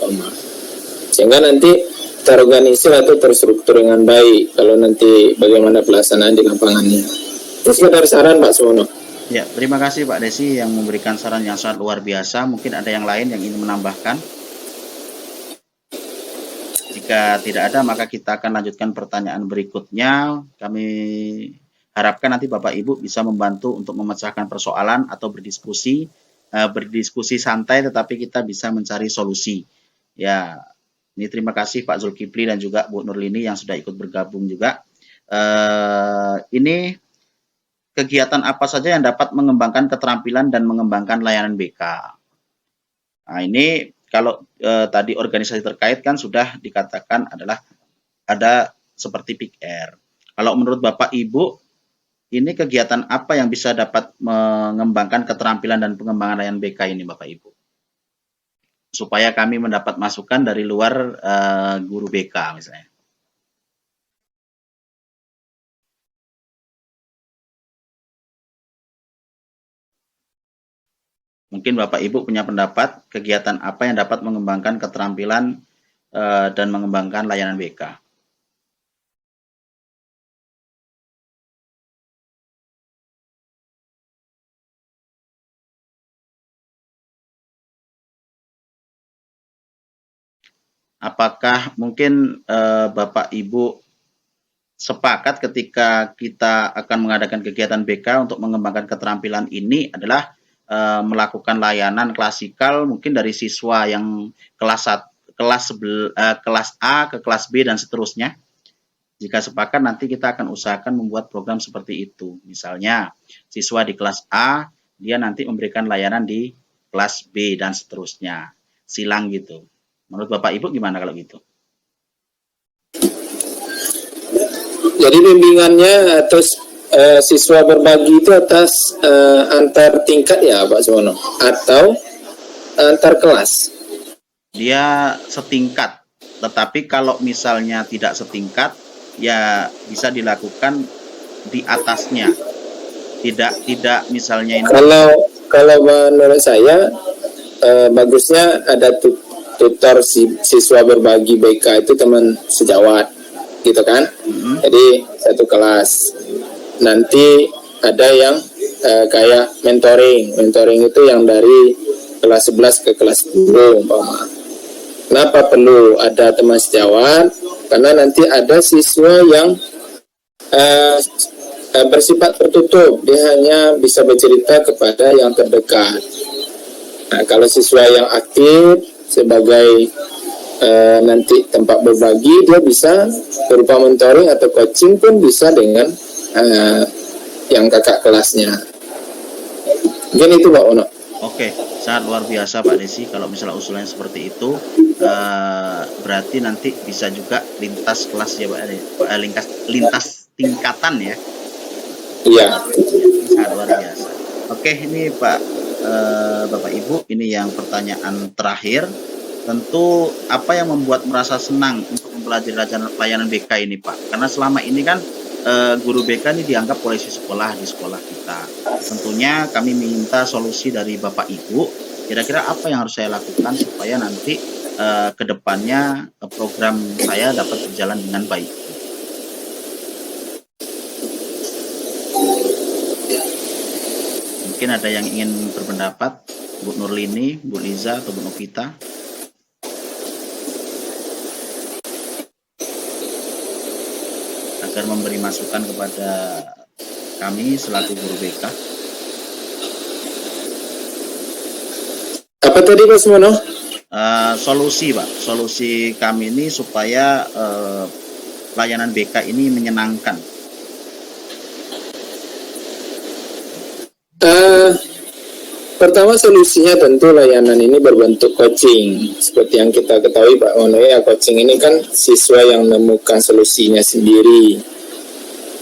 sehingga nanti terorganisir atau terstruktur dengan baik kalau nanti bagaimana pelaksanaan di lapangannya. Itu sekedar saran Pak Sumono.
Ya, terima kasih Pak Desi yang memberikan saran yang sangat luar biasa. Mungkin ada yang lain yang ingin menambahkan. Jika tidak ada, maka kita akan lanjutkan pertanyaan berikutnya. Kami harapkan nanti Bapak Ibu bisa membantu untuk memecahkan persoalan atau berdiskusi santai, tetapi kita bisa mencari solusi. Ya, ini terima kasih Pak Zulkifli dan juga Bu Nurlini yang sudah ikut bergabung juga. Ini kegiatan apa saja yang dapat mengembangkan keterampilan dan mengembangkan layanan BK? Nah, ini kalau tadi organisasi terkait kan sudah dikatakan adalah ada seperti PIKR. Kalau menurut Bapak Ibu, ini kegiatan apa yang bisa dapat mengembangkan keterampilan dan pengembangan layanan BK ini Bapak Ibu? Supaya kami mendapat masukan dari luar guru BK misalnya. Mungkin Bapak Ibu punya pendapat kegiatan apa yang dapat mengembangkan keterampilan dan mengembangkan layanan BK. Apakah mungkin Bapak Ibu sepakat ketika kita akan mengadakan kegiatan BK untuk mengembangkan keterampilan ini adalah melakukan layanan klasikal mungkin dari siswa yang kelas A ke kelas B dan seterusnya. Jika sepakat, nanti kita akan usahakan membuat program seperti itu. Misalnya, siswa di kelas A, dia nanti memberikan layanan di kelas B dan seterusnya. Silang gitu. Menurut Bapak Ibu gimana kalau gitu?
Jadi bimbingannya atas siswa berbagi itu atas antar tingkat ya Pak Suwono? Atau antar kelas?
Dia setingkat. Tetapi kalau misalnya tidak setingkat, ya bisa dilakukan di atasnya, tidak misalnya ini.
Kalau menurut saya bagusnya ada tutor siswa berbagi BK itu teman sejawat gitu kan. Jadi satu kelas nanti ada yang kayak mentoring itu yang dari kelas 11 ke kelas 10 umpama. Kenapa perlu ada teman sejawat? Karena nanti ada siswa yang bersifat tertutup, dia hanya bisa bercerita kepada yang terdekat. Nah, kalau siswa yang aktif sebagai nanti tempat berbagi, dia bisa berupa mentoring atau coaching pun bisa dengan yang kakak kelasnya. Mungkin itu Pak Ono.
Oke, sangat luar biasa Pak Desi. Kalau misalnya usulannya seperti itu, berarti nanti bisa juga lintas kelas ya Pak, lintas tingkatan ya.
Iya.
Sangat luar biasa. Oke, ini Pak Bapak Ibu, ini yang pertanyaan terakhir. Tentu apa yang membuat merasa senang untuk mempelajari layanan BK ini Pak? Karena selama ini kan guru BK ini dianggap oleh si sekolah di sekolah kita. Tentunya kami minta solusi dari Bapak Ibu. Kira-kira apa yang harus saya lakukan supaya nanti ke depannya program saya dapat berjalan dengan baik? Mungkin ada yang ingin berpendapat, Bu Nurlini, Bu Liza, atau Bu Novita? Agar memberi masukan kepada kami selaku guru BK.
Apa tadi Pak Suwono?
Solusi Pak, solusi kami ini supaya layanan BK ini menyenangkan.
Pertama solusinya tentu layanan ini berbentuk coaching. Seperti yang kita ketahui Pak Ono ya, coaching ini kan siswa yang menemukan solusinya sendiri,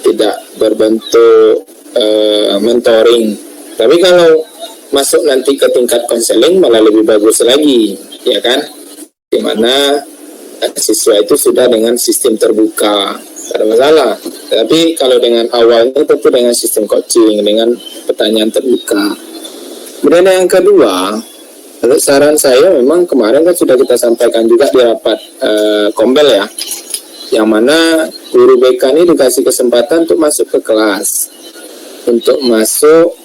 tidak berbentuk mentoring. Tapi kalau masuk nanti ke tingkat konseling malah lebih bagus lagi, ya kan? Dimana siswa itu sudah dengan sistem terbuka, tidak ada masalah. Tapi kalau dengan awalnya tentu dengan sistem coaching, dengan pertanyaan terbuka. Kemudian yang kedua, menurut saran saya memang kemarin kan sudah kita sampaikan juga di rapat Kombel ya, yang mana guru BK ini dikasih kesempatan untuk masuk ke kelas, untuk masuk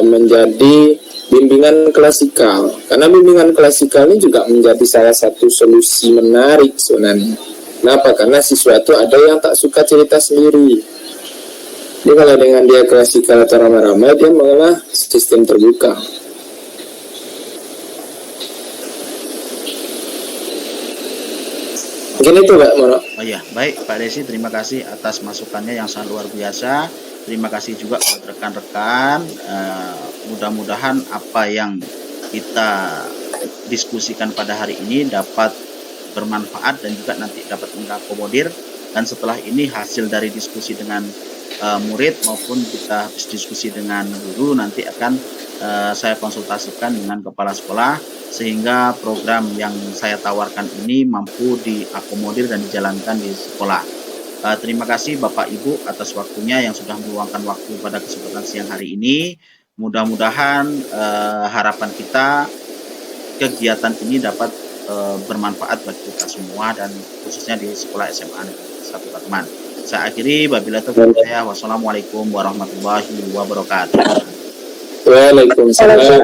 menjadi bimbingan klasikal. Karena bimbingan klasikal ini juga menjadi salah satu solusi menarik sebenarnya. Kenapa? Karena siswa itu ada yang tak suka cerita sendiri. Jadi kalau dengan dia klasikal atau ramai-ramai, dia mengolah sistem terbuka. Mungkin itu Pak Mono.
Oh ya, baik Pak Desi, terima kasih atas masukannya yang sangat luar biasa. Terima kasih juga buat rekan-rekan. Mudah-mudahan apa yang kita diskusikan pada hari ini dapat bermanfaat dan juga nanti dapat mengakomodir. Dan setelah ini hasil dari diskusi dengan murid maupun kita diskusi dengan guru, nanti akan saya konsultasikan dengan kepala sekolah sehingga program yang saya tawarkan ini mampu diakomodir dan dijalankan di sekolah. Terima kasih Bapak Ibu atas waktunya yang sudah meluangkan waktu pada kesempatan siang hari ini. Mudah-mudahan harapan kita kegiatan ini dapat bermanfaat bagi kita semua dan khususnya di sekolah SMA Negeri 1 Batman. Saya akhiri, wabillahi taufiq wal hidayah. Wassalamualaikum warahmatullahi wabarakatuh.
Waalaikumsalam.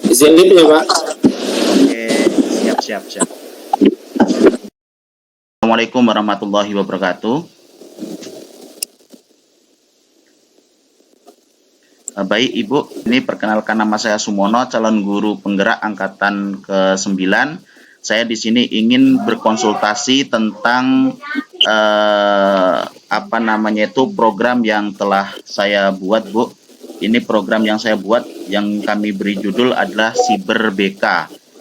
Izin lift ya Pak.
Oke, siap. Assalamualaikum warahmatullahi wabarakatuh. Baik Ibu, ini perkenalkan nama saya Sumono, calon guru penggerak angkatan ke-9. Saya di sini ingin berkonsultasi tentang program yang telah saya buat, Bu. Ini program yang saya buat yang kami beri judul adalah Siber BK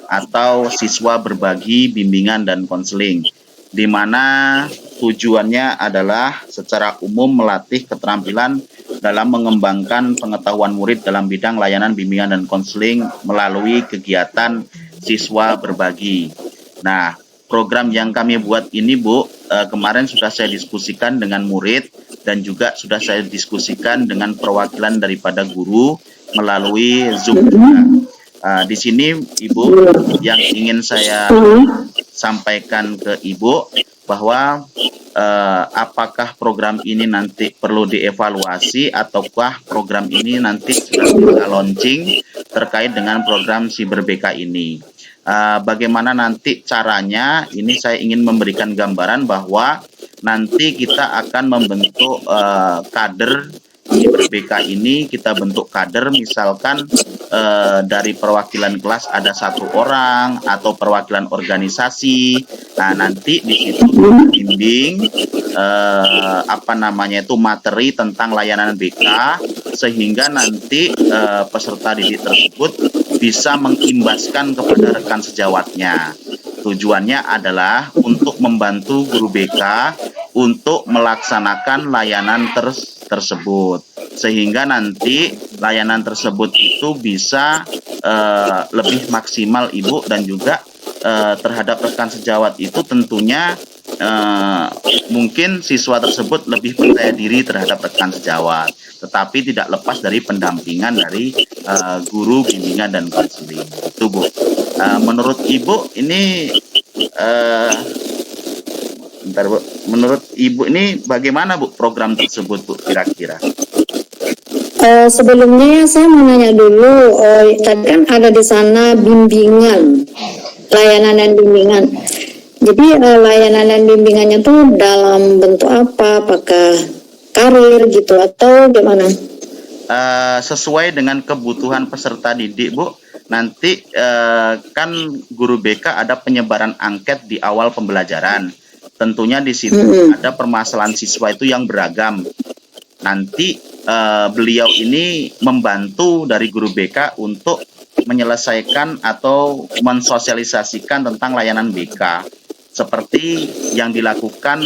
atau Siswa Berbagi Bimbingan dan Konseling, di mana tujuannya adalah secara umum melatih keterampilan dalam mengembangkan pengetahuan murid dalam bidang layanan bimbingan dan konseling melalui kegiatan siswa berbagi. Nah, program yang kami buat ini, Bu, kemarin sudah saya diskusikan dengan murid dan juga sudah saya diskusikan dengan perwakilan daripada guru melalui Zoom. Di sini, Ibu, yang ingin saya sampaikan ke Ibu bahwa apakah program ini nanti perlu dievaluasi ataukah program ini nanti sudah bisa launching terkait dengan program Siber BK ini. Bagaimana nanti caranya, ini saya ingin memberikan gambaran bahwa nanti kita akan membentuk kader Siber BK ini, kita bentuk kader misalkan dari perwakilan kelas ada 1 orang atau perwakilan organisasi. Nah, nanti di situ bimbing materi tentang layanan BK sehingga nanti peserta didik tersebut bisa mengimbaskan kepada rekan sejawatnya. Tujuannya adalah untuk membantu guru BK untuk melaksanakan layanan tersebut, sehingga nanti layanan tersebut itu bisa lebih maksimal, Ibu, dan juga terhadap rekan sejawat itu tentunya mungkin siswa tersebut lebih percaya diri terhadap rekan sejawat, tetapi tidak lepas dari pendampingan dari guru bimbingan dan konseling. Itu, Bu. Menurut Ibu ini Bu. Menurut Ibu ini bagaimana, Bu, program tersebut, Bu, kira-kira?
Sebelumnya saya mau nanya dulu, tadi kan ada di sana bimbingan, layanan dan bimbingan. Jadi layanan dan bimbingannya tuh dalam bentuk apa? Apakah karir gitu atau gimana?
Sesuai dengan kebutuhan peserta didik, Bu. Nanti kan guru BK ada penyebaran angket di awal pembelajaran. Tentunya di situ ada permasalahan siswa itu yang beragam. Nanti beliau ini membantu dari guru BK untuk menyelesaikan atau mensosialisasikan tentang layanan BK. Seperti yang dilakukan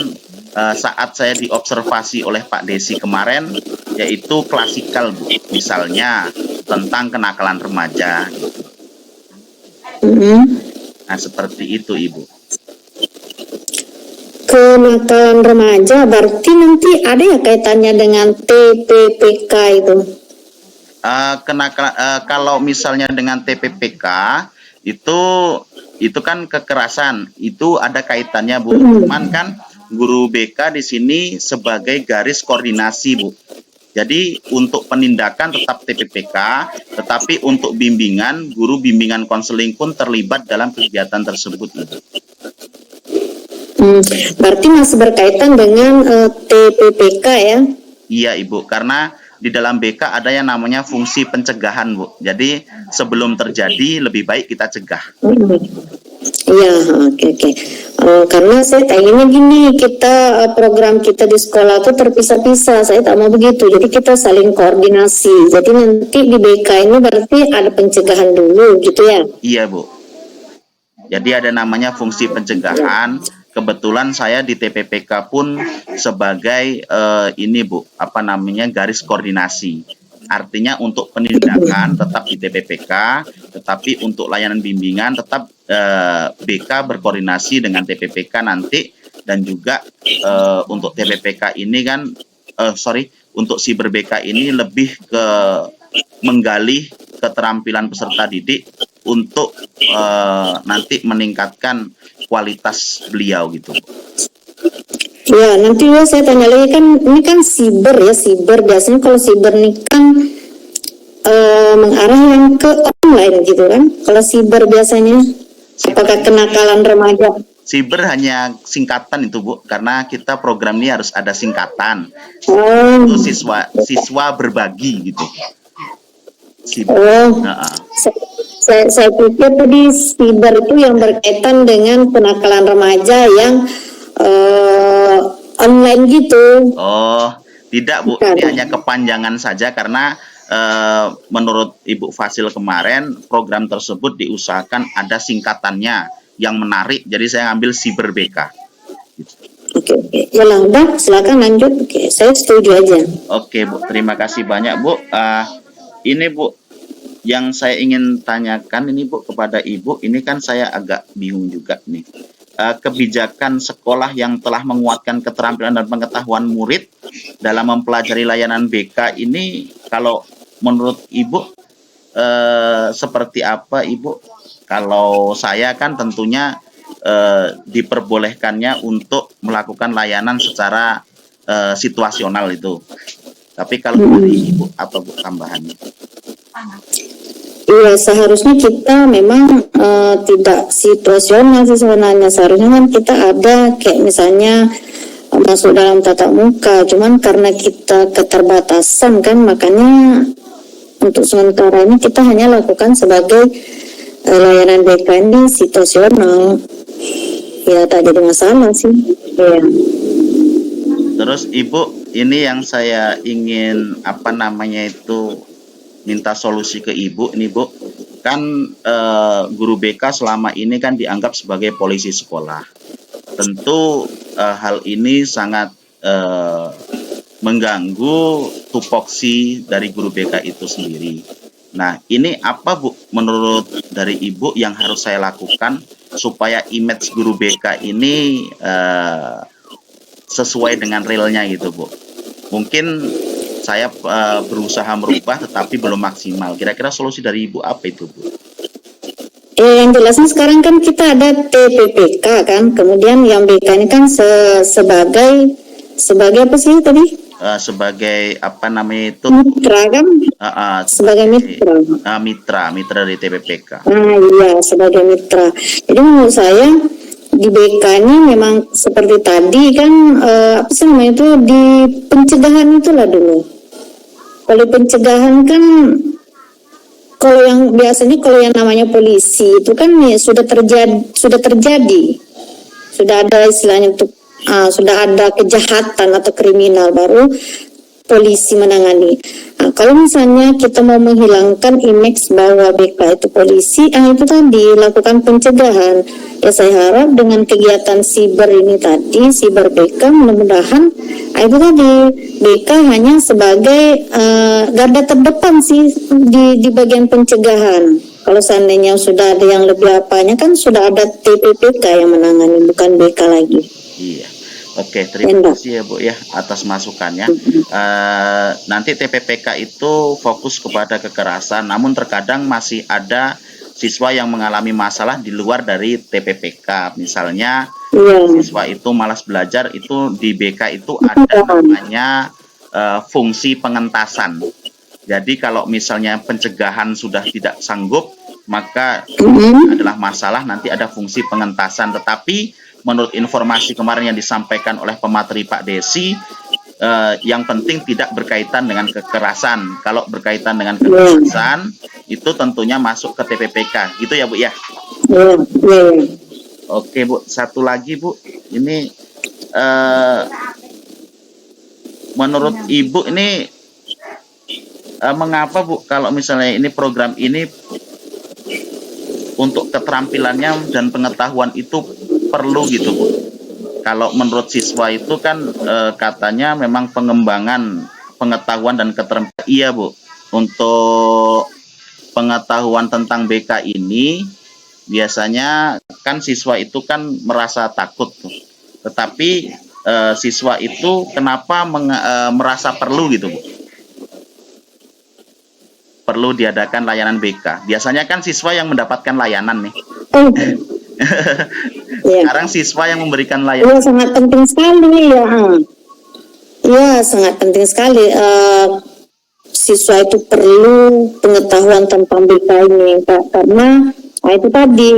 saat saya diobservasi oleh Pak Desi kemarin, yaitu klasikal, Bu. Misalnya tentang kenakalan remaja. Nah, seperti itu, Ibu.
Kenakalan remaja berarti nanti ada ya kaitannya dengan TPPK itu?
Kalau misalnya dengan TPPK itu kan kekerasan, itu ada kaitannya, Bu. Cuman kan guru BK di sini sebagai garis koordinasi, Bu. Jadi untuk penindakan tetap TPPK, tetapi untuk bimbingan, guru bimbingan konseling pun terlibat dalam kegiatan tersebut, Bu.
Berarti masih berkaitan dengan TPPK ya?
Iya, Ibu, karena di dalam BK ada yang namanya fungsi pencegahan, Bu. Jadi sebelum terjadi lebih baik kita cegah.
Iya, oke. Karena saya pengennya gini, kita program kita di sekolah tuh terpisah-pisah. Saya tak mau begitu. Jadi kita saling koordinasi. Jadi nanti di BK ini berarti ada pencegahan dulu, gitu ya?
Iya, Bu. Jadi ada namanya fungsi pencegahan. Kebetulan saya di TPPK pun sebagai garis koordinasi. Artinya untuk penindakan tetap di TPPK, tetapi untuk layanan bimbingan tetap BK berkoordinasi dengan TPPK nanti, dan juga untuk TPPK ini kan, untuk Siber BK ini lebih ke menggali keterampilan peserta didik untuk nanti meningkatkan kualitas beliau gitu.
Ya, nanti saya tanya lagi kan, ini kan siber ya, siber biasanya kalau siber ini kan mengarah yang ke online gitu kan. Kalau siber biasanya apakah kenakalan remaja?
Siber hanya singkatan itu, Bu, karena kita program ini harus ada singkatan. Itu siswa berbagi gitu. Siber.
Oh,
Nah,
saya pikir tadi siber itu yang berkaitan dengan penakalan remaja yang online gitu.
oh, tidak Bu,
Bukan.
ini hanya kepanjangan saja karena menurut Ibu Fasil kemarin program tersebut diusahakan ada singkatannya yang menarik, jadi saya ambil Siber BK.
Oke. Ya lah, udah silakan lanjut. Oke, saya setuju aja.
Oke Bu, terima kasih banyak Bu. Ini Bu, yang saya ingin tanyakan ini Bu kepada Ibu, ini kan saya agak bingung juga nih. Kebijakan sekolah yang telah menguatkan keterampilan dan pengetahuan murid dalam mempelajari layanan BK ini, kalau menurut Ibu seperti apa Ibu? Kalau saya kan tentunya diperbolehkannya untuk melakukan layanan secara situasional itu. Tapi kalau dari Ibu apa Bu tambahannya?
Iya, seharusnya kita memang tidak situasional sih sebenarnya. Seharusnya kan kita ada kayak misalnya masuk dalam tatap muka. Cuman karena kita keterbatasan kan, makanya untuk sementara ini kita hanya lakukan sebagai layanan BK ini situasional. Ya, tak jadi masalah sih. Ya.
Terus Ibu, ini yang saya ingin minta solusi ke Ibu nih Bu. Kan guru BK selama ini kan dianggap sebagai polisi sekolah. Tentu hal ini sangat mengganggu tupoksi dari guru BK itu sendiri. Nah, ini apa Bu menurut dari Ibu yang harus saya lakukan supaya image guru BK ini sesuai dengan realnya gitu Bu. Mungkin saya berusaha merubah tetapi belum maksimal. Kira-kira solusi dari Ibu apa itu Bu?
Yang jelasnya sekarang kan kita ada TPPK kan, kemudian yang BK ini kan sebagai apa sih tadi?
Sebagai
Mitra kan? Sebagai mitra.
Mitra dari TPPK.
Iya, sebagai mitra. Jadi menurut saya di BK ini memang seperti tadi kan itu di pencegahan itulah dulu. Kalau pencegahan kan kalau yang biasanya kalau yang namanya polisi itu kan ya sudah terjadi. Sudah ada istilahnya untuk sudah ada kejahatan atau kriminal baru polisi menangani. Kalau misalnya kita mau menghilangkan image bahwa BK itu polisi, itu tadi lakukan pencegahan. Ya saya harap dengan kegiatan siber ini tadi, siber BK mudah-mudahan itu tadi BK hanya sebagai garda terdepan sih di bagian pencegahan. Kalau seandainya sudah ada yang lebih apanya kan sudah ada TPPK yang menangani, bukan BK lagi.
Iya. Oke, terima kasih ya Bu ya atas masukannya. Nanti TPPK itu fokus kepada kekerasan, namun terkadang masih ada siswa yang mengalami masalah di luar dari TPPK. Misalnya siswa itu malas belajar, itu di BK itu ada namanya fungsi pengentasan. Jadi kalau misalnya pencegahan sudah tidak sanggup, maka adalah masalah, nanti ada fungsi pengentasan. Tetapi menurut informasi kemarin yang disampaikan oleh pemateri Pak Desi, yang penting tidak berkaitan dengan kekerasan. Kalau berkaitan dengan kekerasan, itu tentunya masuk ke TPPK. Gitu ya Bu ya? Oke Bu, satu lagi Bu. Ini menurut Ibu ini mengapa Bu kalau misalnya ini program ini untuk keterampilannya dan pengetahuan itu perlu gitu Bu. Kalau menurut siswa itu kan katanya memang pengembangan pengetahuan dan keterampilan. Iya Bu, untuk pengetahuan tentang BK ini biasanya kan siswa itu kan merasa takut tuh. Tetapi siswa itu kenapa merasa perlu gitu Bu? Perlu diadakan layanan BK. Biasanya kan siswa yang mendapatkan layanan nih. Sekarang siswa yang memberikan layanan.
Ya, sangat penting sekali ya. Ya, sangat penting sekali. Siswa itu perlu pengetahuan tentang BK ini, karena itu tadi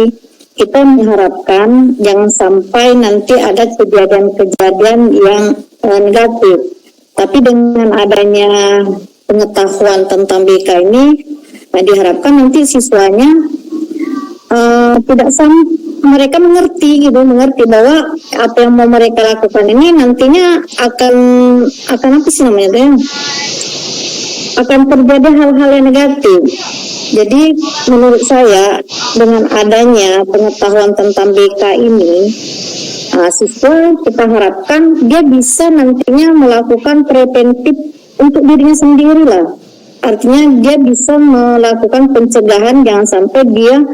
kita mengharapkan jangan sampai nanti ada kejadian-kejadian yang negatif. Tapi dengan adanya pengetahuan tentang BK ini, Nah, diharapkan nanti siswanya tidak mereka mengerti bahwa apa yang mau mereka lakukan ini nantinya akan apa sih namanya tuh, akan terjadi hal-hal yang negatif. Jadi menurut saya dengan adanya pengetahuan tentang BK ini, siswa kita harapkan dia bisa nantinya melakukan preventif untuk dirinya sendiri lah. Artinya dia bisa melakukan pencegahan, jangan sampai dia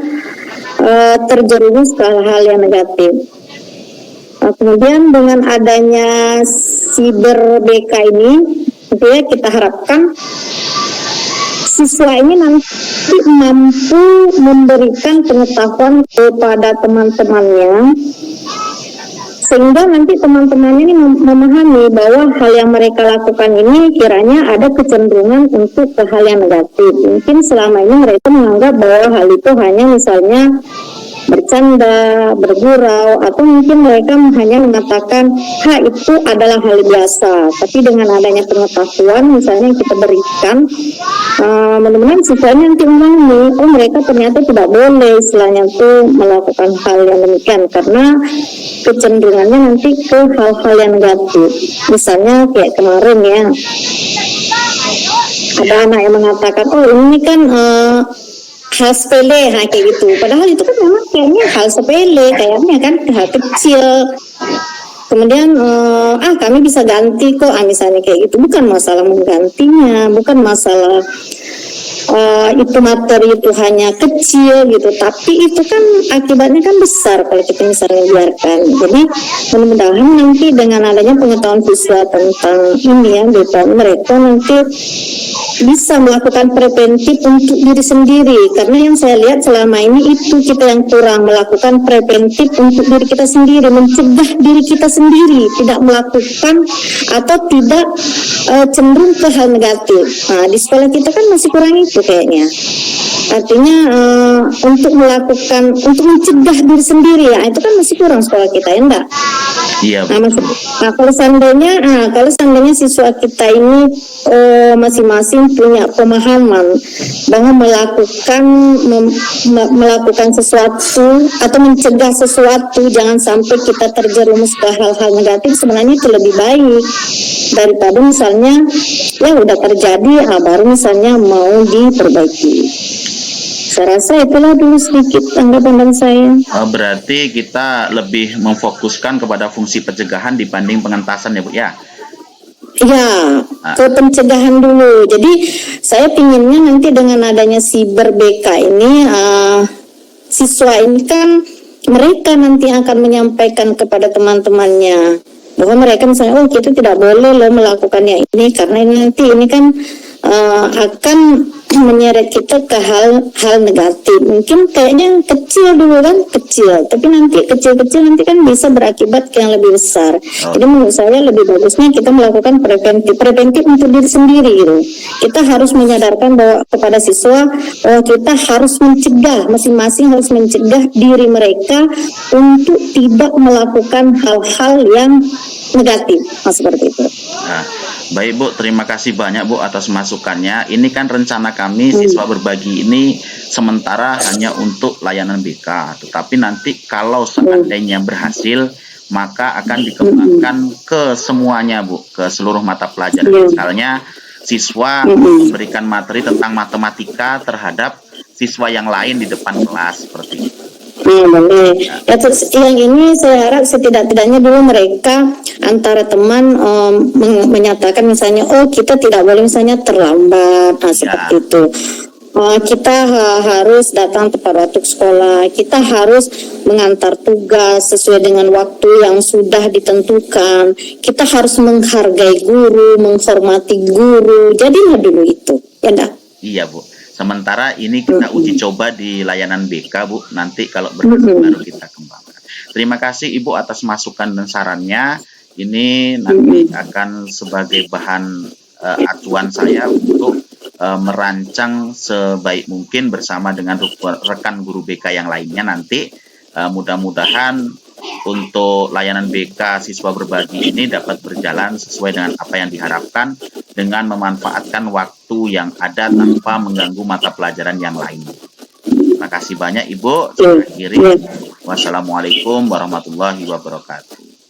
terjerumus ke hal-hal yang negatif. Kemudian dengan adanya Siber BK ini, ya, kita harapkan siswa ini nanti mampu memberikan pengetahuan kepada teman-temannya, sehingga nanti teman-temannya ini memahami bahwa hal yang mereka lakukan ini kiranya ada kecenderungan untuk ke hal yang negatif. Mungkin selama ini mereka menganggap bahwa hal itu hanya misalnya bercanda, bergurau, atau mungkin mereka hanya mengatakan itu adalah hal biasa. Tapi dengan adanya pengetahuan misalnya yang kita berikan, mudah-mudahan siswanya nanti memahami, mereka ternyata tidak boleh istilahnya tuh melakukan hal yang demikian, karena kecenderungannya nanti ke hal-hal yang negatif. Misalnya kayak kemarin ya, ada anak yang mengatakan, ini kan hal sepele, kayak gitu. Padahal itu kan memang kayaknya hal sepele, kayaknya kan hal kecil. Kemudian kami bisa ganti kok, misalnya kayak gitu. Bukan masalah menggantinya, bukan masalah itu materi itu hanya kecil gitu, tapi itu kan akibatnya kan besar kalau kita misalnya biarkan. Jadi mudah-mudahan nanti dengan adanya pengetahuan siswa tentang ini ya, mereka nanti bisa melakukan preventif untuk diri sendiri, karena yang saya lihat selama ini itu kita yang kurang melakukan preventif untuk diri kita sendiri, mencegah diri kita sendiri tidak melakukan atau tidak cenderung ke hal negatif. Di sekolah kita kan masih kurang itu kayaknya. Artinya untuk mencegah diri sendiri ya, itu kan masih kurang sekolah kita, ya enggak?
Iya.
Kalau seandainya siswa kita ini masing-masing punya pemahaman bahwa melakukan sesuatu atau mencegah sesuatu jangan sampai kita terjerumus ke hal-hal negatif, sebenarnya itu lebih baik daripada misalnya ya udah terjadi baru misalnya mau diperbaiki. Saya rasa itulah dulu sedikit tanggapan saya.
Berarti kita lebih memfokuskan kepada fungsi pencegahan dibanding pengentasan ya Bu ya?
Ya, ke pencegahan dulu. Jadi saya pinginnya nanti dengan adanya Siber BK ini, siswa ini kan mereka nanti akan menyampaikan kepada teman-temannya bahwa mereka misalnya kita tidak boleh loh melakukannya ini, karena ini kan akan menyeret kita ke hal negatif. Mungkin kayaknya kecil dulu kan, tapi nanti kecil-kecil nanti kan bisa berakibat ke yang lebih besar. Jadi menurut saya lebih bagusnya kita melakukan preventif untuk diri sendiri gitu. Kita harus menyadarkan bahwa kepada siswa bahwa kita harus mencegah, masing-masing harus mencegah diri mereka untuk tidak melakukan hal-hal yang negatif, seperti itu.
Baik Bu, terima kasih banyak Bu atas masukannya. Ini kan rencana kami siswa berbagi ini sementara hanya untuk layanan BK, tetapi nanti kalau seandainya berhasil maka akan dikembangkan ke semuanya Bu, ke seluruh mata pelajaran. Misalnya siswa memberikan materi tentang matematika terhadap siswa yang lain di depan kelas seperti itu.
Boleh. Ya, terus yang ini saya harap setidak-tidaknya dulu mereka antara teman menyatakan misalnya kita tidak boleh misalnya terlambat, seperti itu. Kita harus datang tepat waktu sekolah, kita harus mengantar tugas sesuai dengan waktu yang sudah ditentukan, kita harus menghargai guru, menghormati guru. Jadilah dulu itu, ya enggak?
Iya Bu. Sementara ini kita uji coba di layanan BK Bu, nanti kalau berhasil baru kita kembangkan. Terima kasih Ibu atas masukan dan sarannya. Ini nanti akan sebagai bahan acuan saya untuk merancang sebaik mungkin bersama dengan rekan guru BK yang lainnya nanti. Mudah-mudahan untuk layanan BK siswa berbagi ini dapat berjalan sesuai dengan apa yang diharapkan dengan memanfaatkan waktu yang ada tanpa mengganggu mata pelajaran yang lain. Terima kasih banyak Ibu. Saya akhiri. Wassalamualaikum warahmatullahi wabarakatuh.